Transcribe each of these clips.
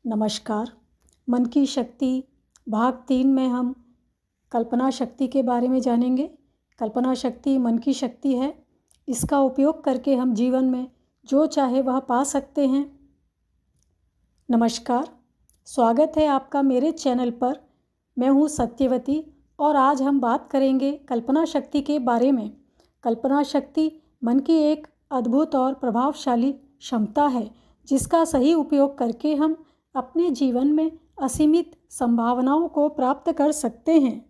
नमस्कार। मन की शक्ति भाग 3 में हम कल्पना शक्ति के बारे में जानेंगे। कल्पना शक्ति मन की शक्ति है। इसका उपयोग करके हम जीवन में जो चाहे वह पा सकते हैं। नमस्कार, स्वागत है आपका मेरे चैनल पर। मैं हूँ सत्यवती और आज हम बात करेंगे कल्पना शक्ति के बारे में। कल्पना शक्ति मन की एक अद्भुत और प्रभावशाली क्षमता है जिसका सही उपयोग करके हम अपने जीवन में असीमित संभावनाओं को प्राप्त कर सकते हैं।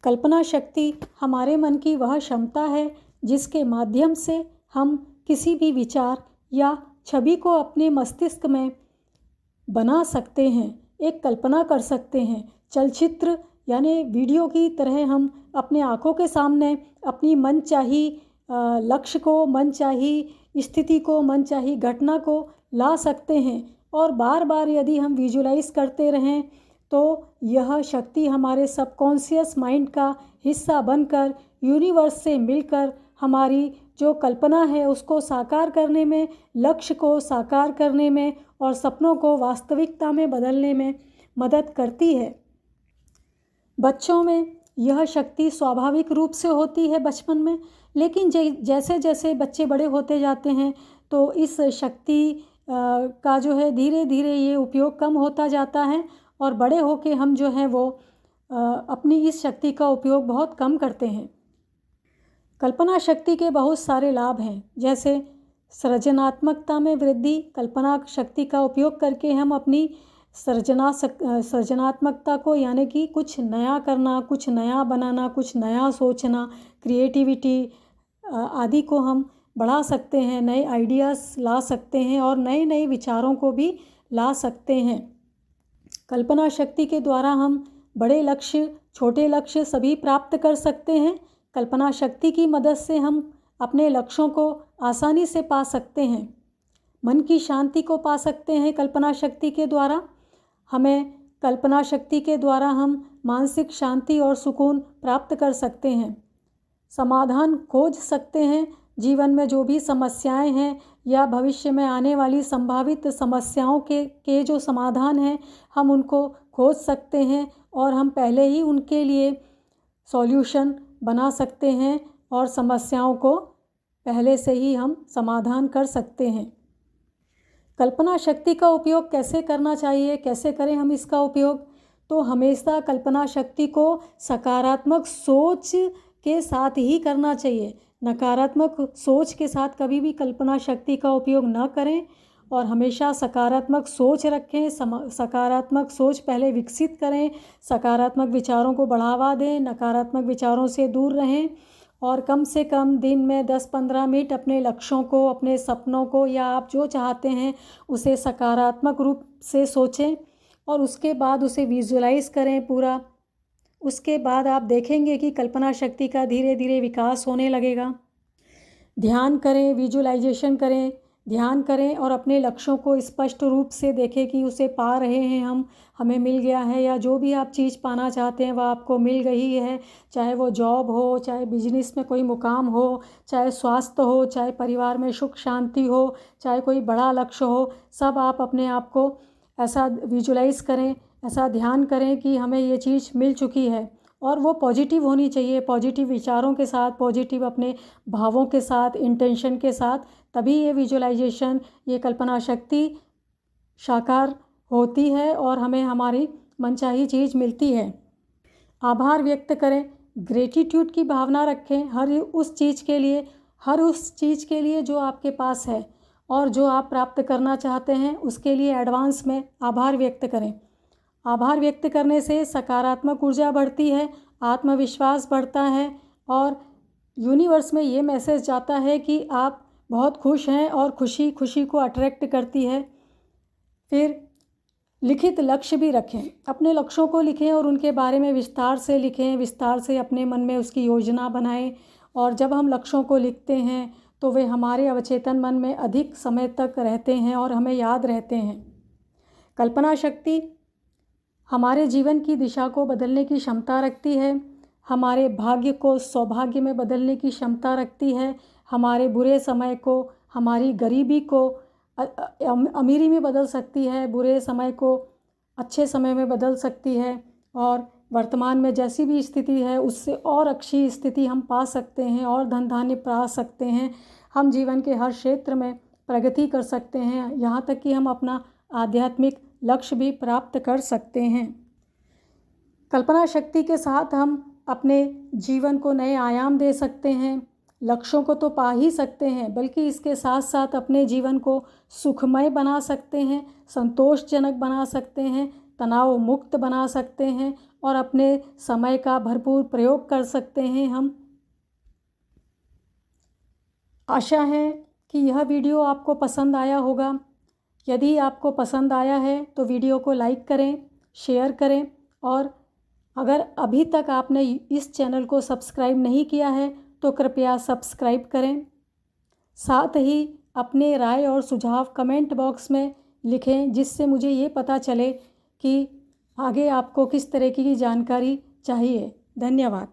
कल्पना शक्ति हमारे मन की वह क्षमता है जिसके माध्यम से हम किसी भी विचार या छवि को अपने मस्तिष्क में बना सकते हैं, एक कल्पना कर सकते हैं। चलचित्र यानी वीडियो की तरह हम अपने आँखों के सामने अपनी मनचाही लक्ष्य को, मनचाही स्थिति को, मनचाही घटना को ला सकते हैं। और बार बार यदि हम विजुलाइज करते रहें तो यह शक्ति हमारे सबकॉन्शियस माइंड का हिस्सा बनकर यूनिवर्स से मिलकर हमारी जो कल्पना है उसको साकार करने में, लक्ष्य को साकार करने में और सपनों को वास्तविकता में बदलने में मदद करती है। बच्चों में यह शक्ति स्वाभाविक रूप से होती है बचपन में, लेकिन जैसे जैसे बच्चे बड़े होते जाते हैं तो इस शक्ति का जो है धीरे धीरे ये उपयोग कम होता जाता है और बड़े होके हम जो है वो अपनी इस शक्ति का उपयोग बहुत कम करते हैं। कल्पना शक्ति के बहुत सारे लाभ हैं, जैसे सृजनात्मकता में वृद्धि। कल्पना शक्ति का उपयोग करके हम अपनी सृजनात्मकता को यानी कि कुछ नया करना, कुछ नया बनाना, कुछ नया सोचना, क्रिएटिविटी आदि को हम बढ़ा सकते हैं, नए आइडियाज़ ला सकते हैं और नए नए विचारों को भी ला सकते हैं। कल्पना शक्ति के द्वारा हम बड़े लक्ष्य, छोटे लक्ष्य सभी प्राप्त कर सकते हैं। कल्पना शक्ति की मदद से हम अपने लक्ष्यों को आसानी से पा सकते हैं। मन की शांति को पा सकते हैं कल्पना शक्ति के द्वारा। हमें कल्पना शक्ति के द्वारा हम मानसिक शांति और सुकून प्राप्त कर सकते हैं। समाधान खोज सकते हैं। जीवन में जो भी समस्याएं हैं या भविष्य में आने वाली संभावित समस्याओं के जो समाधान हैं हम उनको खोज सकते हैं और हम पहले ही उनके लिए सॉल्यूशन बना सकते हैं और समस्याओं को पहले से ही हम समाधान कर सकते हैं। कल्पना शक्ति का उपयोग कैसे करना चाहिए, कैसे करें हम इसका उपयोग? तो हमेशा कल्पना शक्ति को सकारात्मक सोच के साथ ही करना चाहिए। नकारात्मक सोच के साथ कभी भी कल्पना शक्ति का उपयोग न करें और हमेशा सकारात्मक सोच रखें। सकारात्मक सोच पहले विकसित करें, सकारात्मक विचारों को बढ़ावा दें, नकारात्मक विचारों से दूर रहें और कम से कम दिन में 10-15 मिनट अपने लक्ष्यों को, अपने सपनों को या आप जो चाहते हैं उसे सकारात्मक रूप से सोचें और उसके बाद उसे विजुलाइज करें पूरा। उसके बाद आप देखेंगे कि कल्पना शक्ति का धीरे धीरे विकास होने लगेगा। ध्यान करें, विजुलाइजेशन करें, ध्यान करें और अपने लक्ष्यों को स्पष्ट रूप से देखें कि उसे पा रहे हैं हमें मिल गया है या जो भी आप चीज़ पाना चाहते हैं वह आपको मिल गई है। चाहे वो जॉब हो, चाहे बिजनेस में कोई मुकाम हो, चाहे स्वास्थ्य हो, चाहे परिवार में सुख शांति हो, चाहे कोई बड़ा लक्ष्य हो, सब आप अपने आप को ऐसा विजुलाइज करें, ऐसा ध्यान करें कि हमें ये चीज़ मिल चुकी है और वो पॉजिटिव होनी चाहिए। पॉजिटिव विचारों के साथ, पॉजिटिव अपने भावों के साथ, इंटेंशन के साथ, तभी ये विजुलाइजेशन, ये कल्पना शक्ति साकार होती है और हमें हमारी मनचाही चीज़ मिलती है। आभार व्यक्त करें, ग्रेटिट्यूड की भावना रखें हर उस चीज़ के लिए जो आपके पास है और जो आप प्राप्त करना चाहते हैं उसके लिए एडवांस में आभार व्यक्त करें। आभार व्यक्त करने से सकारात्मक ऊर्जा बढ़ती है, आत्मविश्वास बढ़ता है और यूनिवर्स में ये मैसेज जाता है कि आप बहुत खुश हैं और खुशी खुशी को अट्रैक्ट करती है। फिर लिखित लक्ष्य भी रखें, अपने लक्ष्यों को लिखें और उनके बारे में विस्तार से लिखें, विस्तार से अपने मन में उसकी योजना बनाएं और जब हम लक्ष्यों को लिखते हैं तो वे हमारे अवचेतन मन में अधिक समय तक रहते हैं और हमें याद रहते हैं। कल्पना शक्ति हमारे जीवन की दिशा को बदलने की क्षमता रखती है, हमारे भाग्य को सौभाग्य में बदलने की क्षमता रखती है, हमारे बुरे समय को, हमारी गरीबी को अमीरी में बदल सकती है, बुरे समय को अच्छे समय में बदल सकती है और वर्तमान में जैसी भी स्थिति है उससे और अच्छी स्थिति हम पा सकते हैं और धन धान्य पा सकते हैं। हम जीवन के हर क्षेत्र में प्रगति कर सकते हैं, यहाँ तक कि हम अपना आध्यात्मिक लक्ष्य भी प्राप्त कर सकते हैं। कल्पना शक्ति के साथ हम अपने जीवन को नए आयाम दे सकते हैं। लक्ष्यों को तो पा ही सकते हैं, बल्कि इसके साथ साथ अपने जीवन को सुखमय बना सकते हैं, संतोषजनक बना सकते हैं, तनाव मुक्त बना सकते हैं और अपने समय का भरपूर प्रयोग कर सकते हैं हम। आशा है कि यह वीडियो आपको पसंद आया होगा। यदि आपको पसंद आया है तो वीडियो को लाइक करें, शेयर करें और अगर अभी तक आपने इस चैनल को सब्सक्राइब नहीं किया है तो कृपया सब्सक्राइब करें। साथ ही अपने राय और सुझाव कमेंट बॉक्स में लिखें, जिससे मुझे ये पता चले कि आगे आपको किस तरह की जानकारी चाहिए। धन्यवाद।